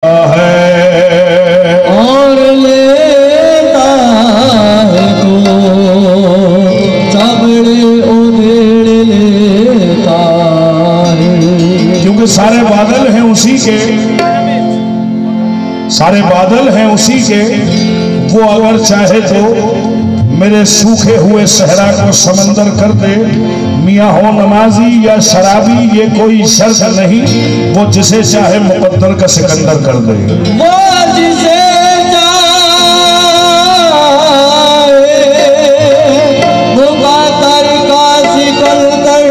है और लेता है तो चबड़े उधेड़ लेता है। क्योंकि सारे बादल हैं उसी के, सारे बादल हैं उसी के। वो अगर चाहे तो मेरे सूखे हुए सहरा को समंदर कर दे। मियाँ हो नमाजी या शराबी ये कोई शर्त नहीं, वो जिसे चाहे मुकद्दर का सिकंदर कर दे। वो जिसे चाहे मुकद्दर का सिकंदर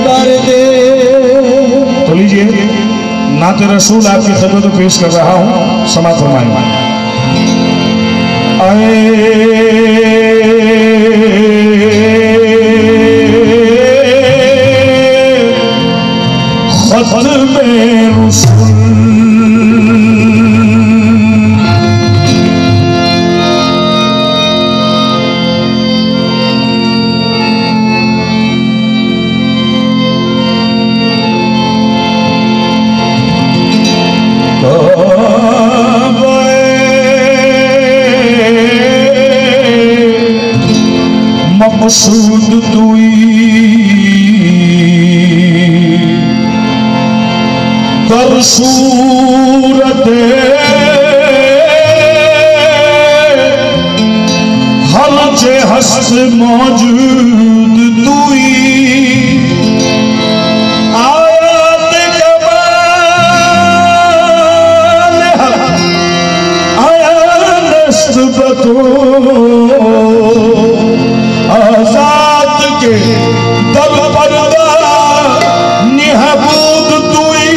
कर दे। तो लीजिए नाते रसूल आपकी खिदमत में पेश कर रहा हूं, समाअत फरमाएं। खत में रसूल मकसूद तुई कर सूरत हर जे हस्त मौजूद तुई आयात कमाल आया नस्बतो आजाद के दल पर्दा निहबूद तुई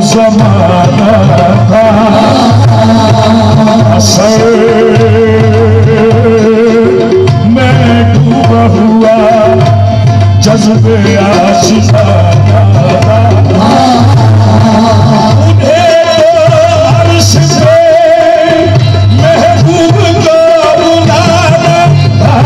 ज़माना था असर मैं डूबा हुआ जज्बे आशिकाना था। उन्हें तो अर्श से महबूब को बुलाना था।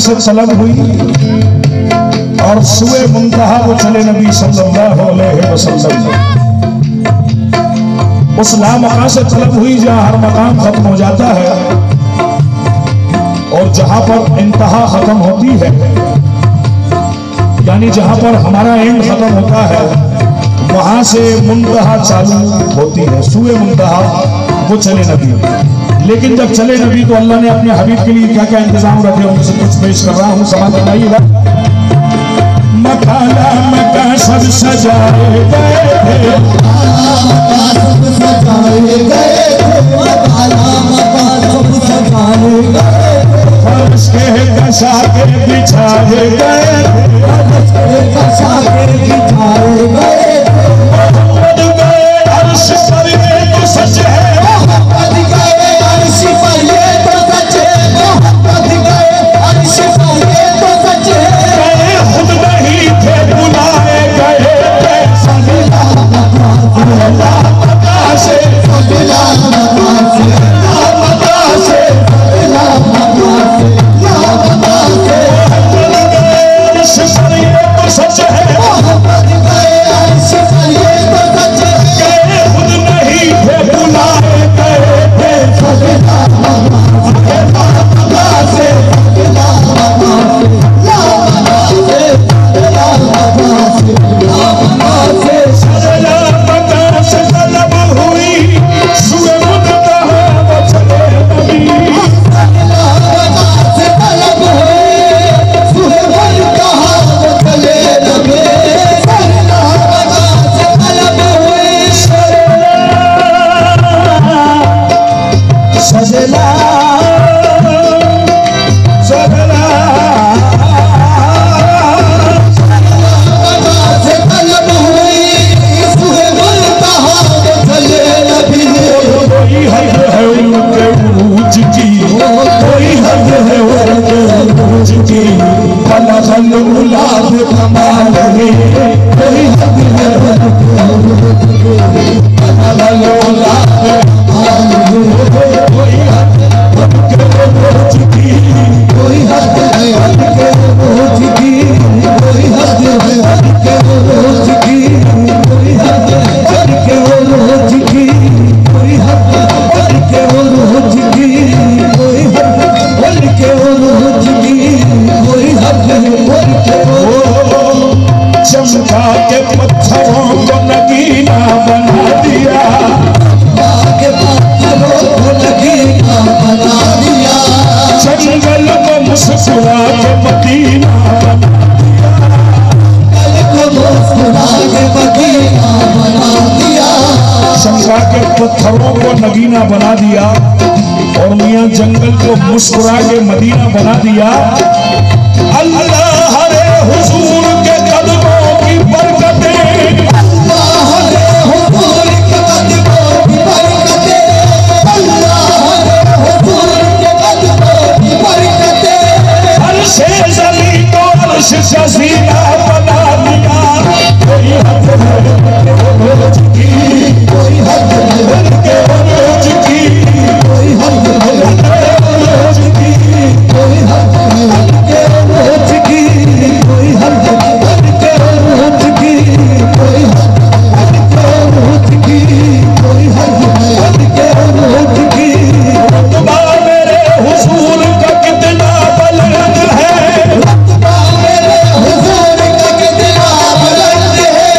से तलब हुई और सुए मुंतहा वो चले नबी सल्लल्लाहु अलैहि वसल्लम। उस लामका से तलब हुई जहां हर मकाम खत्म हो जाता है और जहां पर इंतहा खत्म होती है, यानी जहां पर हमारा एंड खत्म होता है वहां से मुंतहा चालू होती है। सुए मुंतहा वो चले नबी। लेकिन जब चले नबी तो अल्लाह ने अपने हबीब के लिए क्या क्या इंतजाम रखे, उनसे कुछ पेश कर रहा हूं, समाज बनाइएगा। मकाला मका सब सजाए गए थे, फर्श के कसा के बिछाए गए, मोहम्मद गए अर्श पर ये तो सच है, खुद नहीं थे बुलाए गए थे, चमका के पत्थरों को नगीना बना दिया, जंगल में मुस्कुरा के मदीना चमका के पत्थरों को नगीना बना दिया और मियां जंगल को मुस्कुरा के मदीना बना दिया। अल्लाह हरे हुजूर के कदमों की बरकतें, अल्लाह हरे हुजूर के कदमों की बरकतें, अल्लाह हरे हुजूर के कदमों की बरकतें, अर्श ज़मीन को अर्श ज़मीना बना दिया। कोई हद है रोज की, कोई हद है के रोज की, कोई हद है रोज की, कोई हद है के रोज की, कोई हद है के रोज की, कोई हद है के रोज की, कोई हद है के रोज की। रुतबा मेरे हुजूर का कितना बुलंद है, रुतबा मेरे हुजूर का कितना बुलंद है,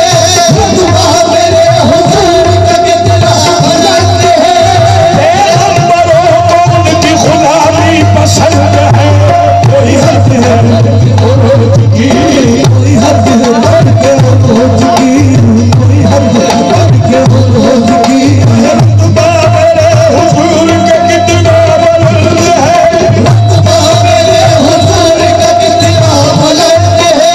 रुतबा मेरे हुजूर का कितना बुलंद है। पैगंबरों को उनकी गुलामी पसंद है, कोई हद है रोज की, कोई हद है के रोज की, कोई हद है के रोज की। रुतबा मेरे हुजूर का कितना बुलंद है, रुतबा मेरे हुजूर का कितना बुलंद है।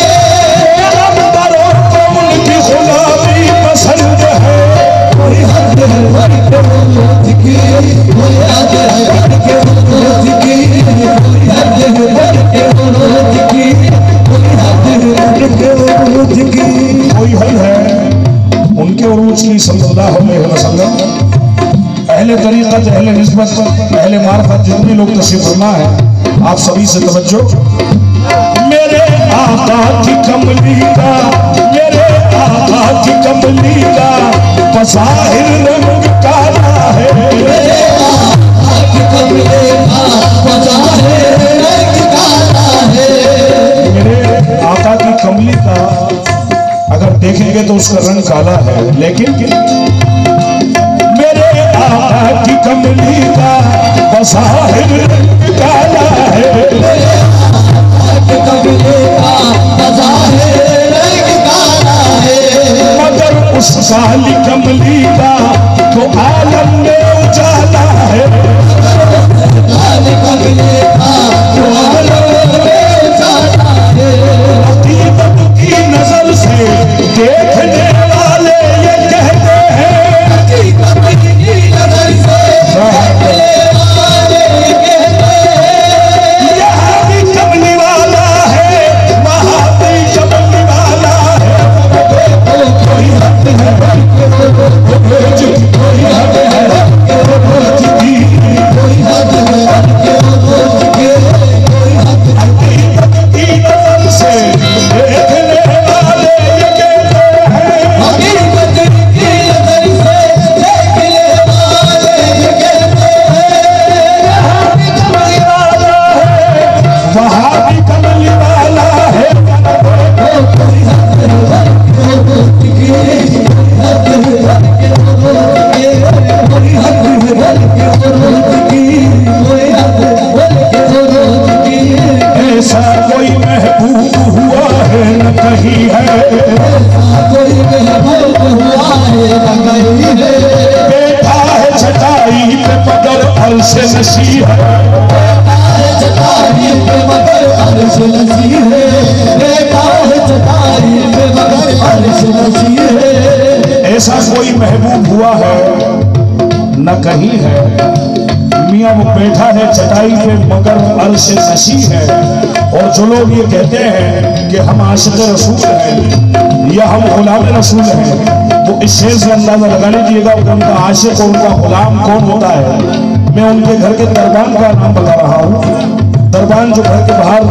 पैगंबरों को उनकी गुलामी पसंद है, कोई हद है के रोज की, कोई हद है के रोज की, कोई हद है के रोज की, कोई हद है के रोज की। कोई हद है उनके उरूज की सल्लल्लाहु अलैहि वसल्लम। अहले तरीक़त, अहले निस्बत, अहले मारिफत जितने लोग तशरीफ़ फरमा है, आप सभी से तवज्जो। मेरे आका की कमली का, मेरे आका की कमली का बज़ाहिर रंग काला है। मेरे आका की कमली का बज़ाहिर रंग काला है। मेरे आका की कमली का अगर देखेंगे तो उसका रंग काला है, लेकिन मेरे आका की कमली का बज़ाहिर रंग काला है। मेरे आका की कमली का बज़ाहिर रंग काला है। मगर उस काली कमली का तो आलम में उजाला है। काली कमली का तो आलम में उजाला है। हकीकत की नजर से देखने वाले ये कहते हैं, हकीकत की नजर से देखने वाले ये कहते हैं, यहाँ भी कमली वाला है, वहाँ भी कमली वाला है। कोई हद है, कोई हद है, कोई हद है कि वो रोज के, कोई हद हकीकत की नजर से देखने वाले ये कहते हैं, हकीकत की नजर से देखने वाले ये कहते हैं, यहाँ भी कमली वाला है, वहाँ भी कमली वाला है। कोई हद है कि वो रोज के, कोई हद है कि वो रोज के, कोई हद है कि वो रोज की, कोई हद है कि वो रोज की। ऐसा कोई महबूब हुआ है न कहीं है, कोई महबूब हुआ है न कहीं है। बैठा है छटाई पे मगर अर्श नशी है। चटाई पे मगर अर्श नसी है, बेटा है चटाई पे मगर अर्श नसी है। ऐसा कोई महबूब हुआ है न कहीं है, मियाँ वो बैठा है चटाई पे मगर अर्श नशी है। और जो लोग ये कहते हैं कि हम आशिक़ रसूल हैं या हम गुलाम रसूल हैं, तो इस शेर से अंदाजा लगा लीजिएगा कि उनका आशिक़ और उनका गुलाम कौन होता है। मैं उनके घर के दरबान का नाम बता रहा हूँ। दरबान जो घर के बाहर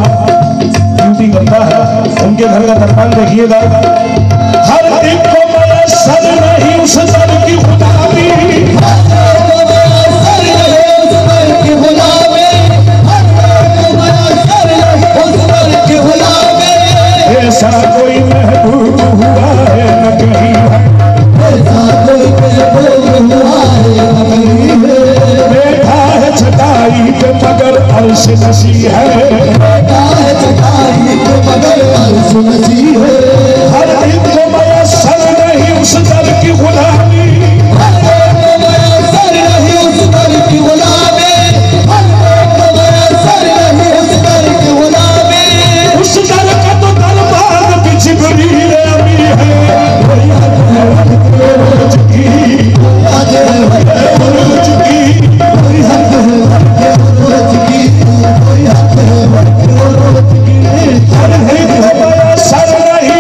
ड्यूटी करता है, उनके घर का दरबान देखिएगा। हर दिन को मयस्सर नहीं उस दर की गुलामी, ऐसा कोई महबूब हुआ है न कहीं है, बैठा है छटाई पे मगर अर्श नशी है। हर दिन को मयस्सर नहीं उस दर की गुलामी, उस दर का तो दरबार भी जिब्रील अमी है। कोई हद है रोज की, रोज की, हर दिन को मयस्सर नहीं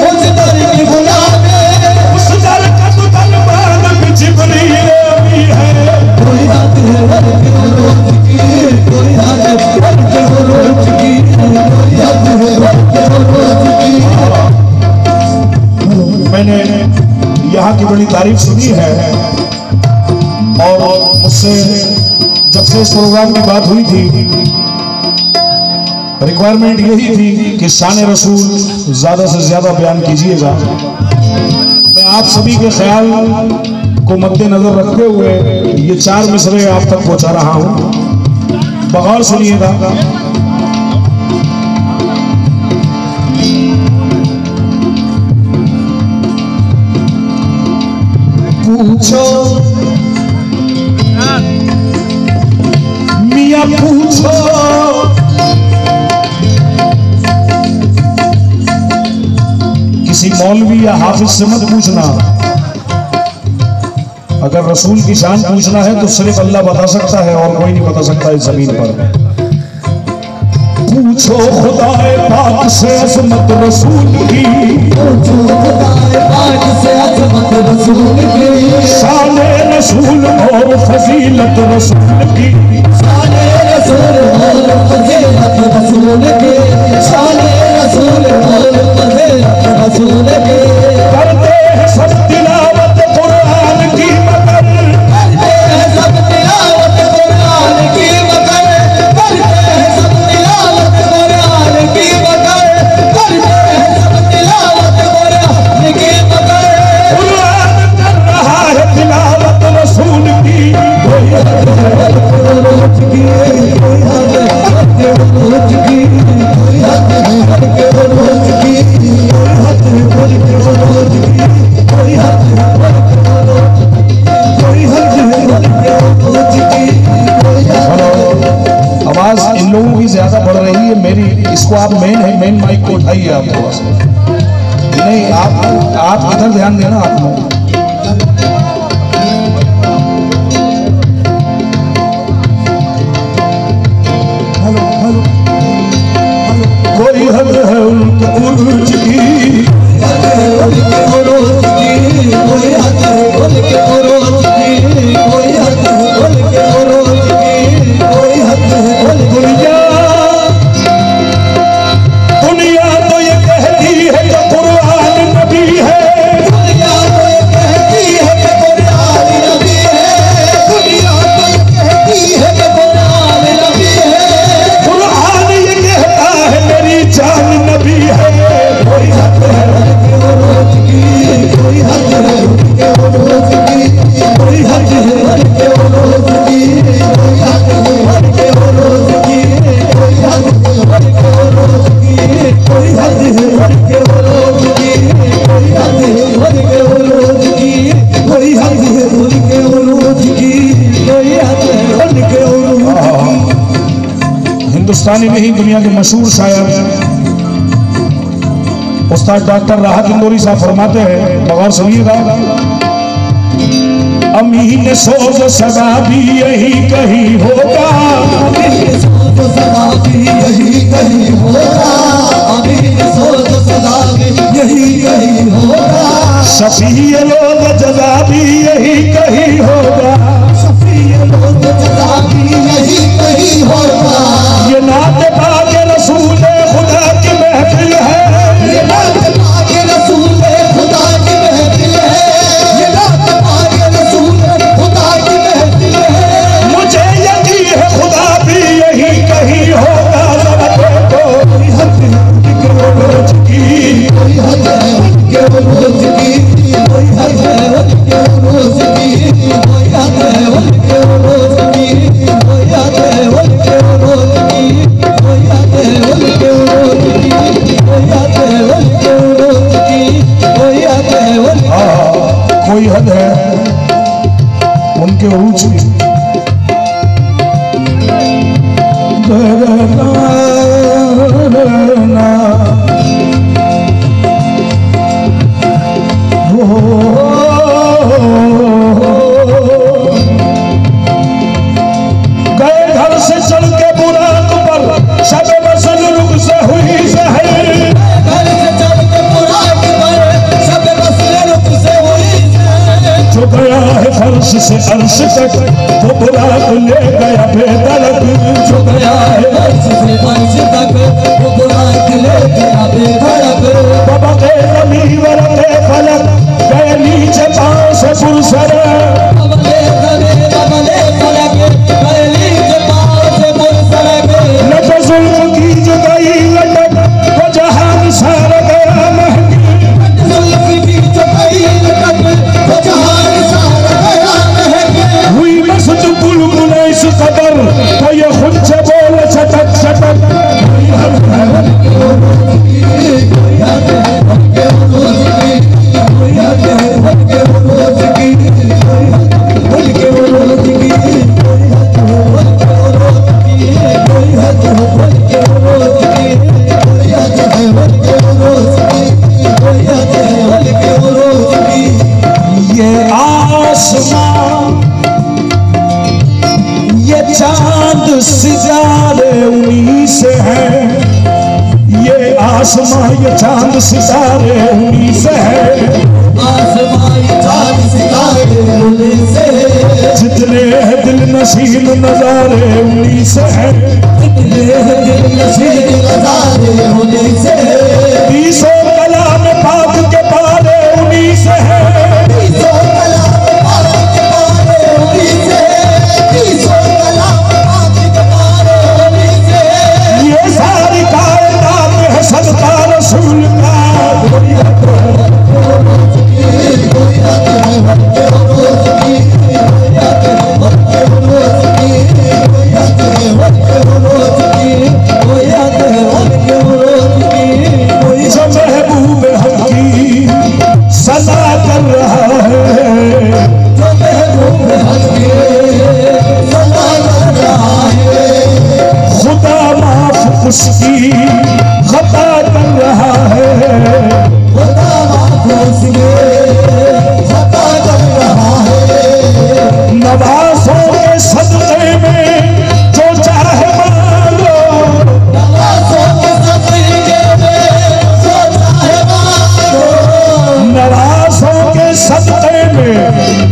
उस दर की गुलामी, उस दर का तो दरबार भी जिब्रील अमी है। मैंने यहाँ की बड़ी तारीफ सुनी है और मुझसे जब से इस प्रोग्राम की बात हुई थी, रिक्वायरमेंट यही थी कि शान रसूल ज्यादा से ज्यादा बयान कीजिएगा। मैं आप सभी के ख्याल को मद्देनजर रखते हुए ये 4 मिसरे आप तक पहुंचा रहा हूं, बगौर सुनिएगा। पूछो मियाँ पूछो, किसी मौलवी या हाफिज से मत पूछना। अगर रसूल की शान पूछना है तो सिर्फ अल्लाह बता सकता है और कोई नहीं बता सकता इस जमीन पर। पूछ पूछो खुदाए पाक से अजमत रसूल की, शाने रसूल और फजीलत रसूल की, शाने रसूल और फजीलत रसूल की, शाने रसूल और फजीलत रसूल की। करते हैं सब तिलावत कुरान की मगर, करते हैं सब तिलावत कुरान की मगर, करते हैं सब तिलावत कुरान की मगर, करते हैं सब तिलावत कुरान की मगर। कुरान कर रहा है तिलावत रसूल की। आवाज इन लोगों की ज्यादा बढ़ रही है मेरी, इसको आप मेन माइक को उठाइए आप थोड़ा सा। नहीं आप इधर ध्यान देना आप लोग। कोई हद है उनके उर्ज की, दुनिया तो ये कहती है कि कुरान नबी है, दुनिया तो ये कहती है कि कुरान नबी है, दुनिया तो ये कहती है कि कुरान नबी है। कुरान ये कहता है मेरी जान नबी है। कोई हद है उनके रोज की, कोई हद है उनके रोज की, कोई हद है उनके रोज की, कोई हद है उनके रोज की, कोई हद है उनके रोज की, कोई हद है उनके रोज की, कोई हद है उनके रोज की, कोई हद है उनके रोज की, कोई हद है उनके रोज की। हिंदुस्तानी में ही दुनिया के मशहूर शायर उस्ताद डॉक्टर राहत इंदौरी साहब फरमाते हैं, बगौर सुनिएगा। अमीन सोच सदा भी यही कहीं होगा, सोच सदा भी यही कहीं होगा, अमीन सोच सदा भी यही कहीं होगा, शफीए लोग जजा भी यही कहीं होगा, शफीए लोग जजा भी यही कहीं होगा। ये नाते पाके रसूल खुदा की महफिल है, ये नात पाके रसूल खुदा की महफिल है, ये नात पाके रसूल खुदा की महफिल है। मुझे यकीन है खुदा भी यही कहीं होगा। कोई हद है उनके रोज की, कोई हद है उनके रोज की, कोई हद है उनके रोज की, कोई हद है उनके रोज की, कोई हद है उनके रोज की, कोई हद है उनके रोज की, कोई हद है उनके रोज की, कोई हद है उनके। कोई हद है उनके उरूज की। गए घर से चल के बुराक पर शब मसल रुख से हुई जहर, घर से चल के बुराक पर सब मसले रुख से हुई जहर। जो गया है फर्श से अर्श तक वो बुराक ले गया बेदरक, जो गया है अर्श से फर्श तक वो बुराक ले गया बेधड़क। बाबा के नबी वरते फलक गए नीचे पांव से पुरसर, अमले करे अमले फलक पहली के पाँव से मुरसलक। लट जुल्फ की जुदाई लटक वो जहान सार गया महंगी, जुल्फ की चुपाई लटक वो जहान सारा गया महक। हुई मस्त बुलबुल इस कदर तो ये खुद से बोल छटक छटक। कोई हद है उनके रोज की, कोई हद है उनके रोज की, कोई हद है उनके रोज की, कोई हद है उनके रोज की, कोई हद है उनके रोज की, कोई हद है उनके रोज की, कोई हद है उनके रोज की, कोई हद है उनके रोज की। ये आसमां ये चांद सितारे उन्हीं से हैं, आसमां ये चांद सितारे उन्हीं से है, आसमां ये चांद सितारे उन्हीं से है, जितने हैं दिल नसीब नजारे उन्हीं से है, जितने हैं दिल नसीब नजारे उन्हीं से है, बीसों कलाम पाक के पारे उन्हीं से है, बीसों कलाम पाक के पारे उन्हीं से है, बीसों कलाम पाक के पारे उन्हीं से है, ये सारी कायनात है सदका रसूल का। कोई हद है कोई हद है के रोज की, कोई हद है रोज की, कोई हद है रोज की, कोई हद है रोज की, कोई जो महबूब हकी सदा कर रहा है, जो महबूब हकी सदा कर रहा है, खुदा माफ उसकी खता कर रहा है, खुदा माफ़ खता कर रहा है, नवाज़ों के सदक़े में जो चाहे मांगो, नवाज़ों के सदक़े में जो चाहे मांगो, नवाज़ों के सदक़े में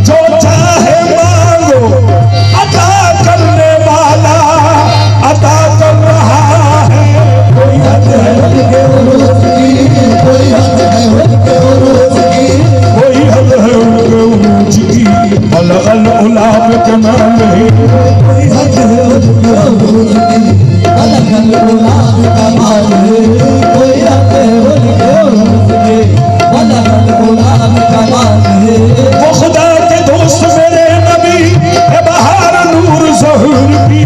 जो चाहे मांगो, अता करने वाला अता कर रहा है। कोई हद है उनके उरूज की, कोई हद है उनके उरूज की, कोई हद है उनके उरूज की, बलगल उलाब कमाल है, कोई हद है उनके उरूज की, अलग गुलाब कमाल है, कोई हद है उनके उरूज की, अलग गुलाब कमाल है, वो खुदा के दोस्त मेरे नबी है बहार नूर ज़हूर की,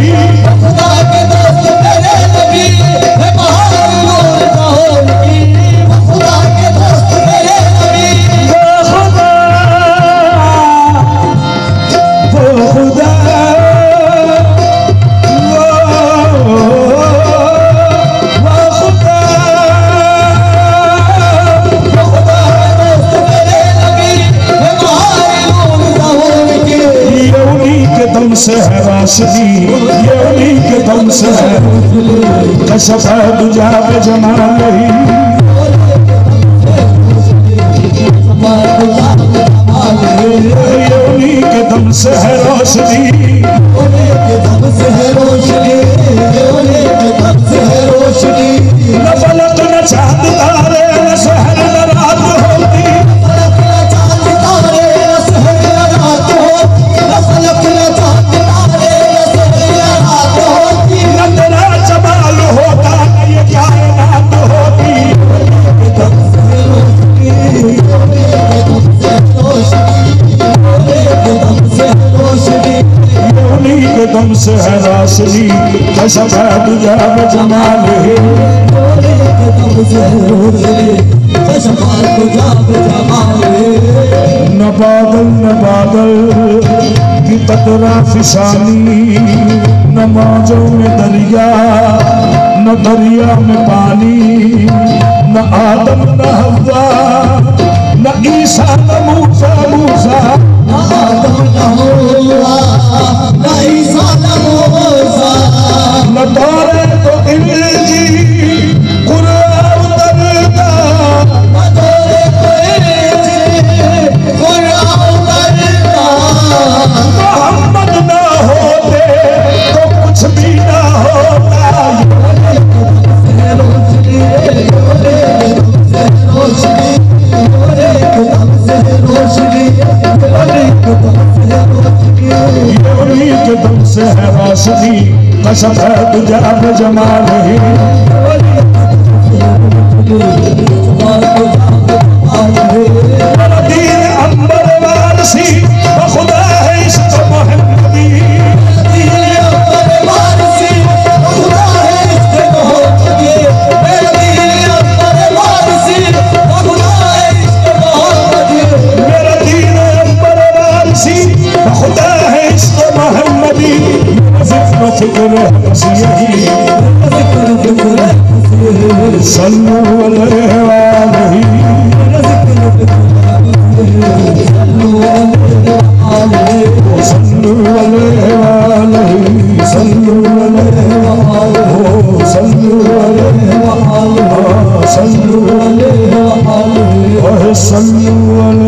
खुदा के दोस्त मेरे नबी है बहार नूर ज़हूर की, खुदा के दोस्त मेरे नबी वो खुदा वो खुदा दम से है राशदी, ये उन्हीं के दम से है, कशफ है दुजा पे जमाल ही, ये उन्हीं के दम से है रोशनी, न फलक न चांद तारे न शहर न रात होती, न तेरा जमाल होता न ये कायनात होती, ये उन्हीं के दम से है रोशनी, कशफ है दुजा पे जमाल ही, न बादल की कतरा फिसानी, न मौजों में दरिया न दरिया में पानी, न आदम न हव्वा न ईसा न मूसा मूसा, न तौरे तो इंजील कुरान उतरता, मोहम्मद ना होते तो कुछ भी ना होता, ये उन्हीं के दम से है रोशनी, कशफ है तुझा पे जमाल ही, दीन अंबर वारसी वो खुदा है इश्क मोहम्मदी, मेरा दीन अंबर वारसी वो खुदा है इश्क मोहम्मदी, जिक्र फिक्र हंसी यही, सल्लू अलैहि वालैहि, सल्लू अलैहि वालैहि, सल्लू अलैहि वालैहि, सल्लू अलैहि वालैहि, सल्लल्लाहु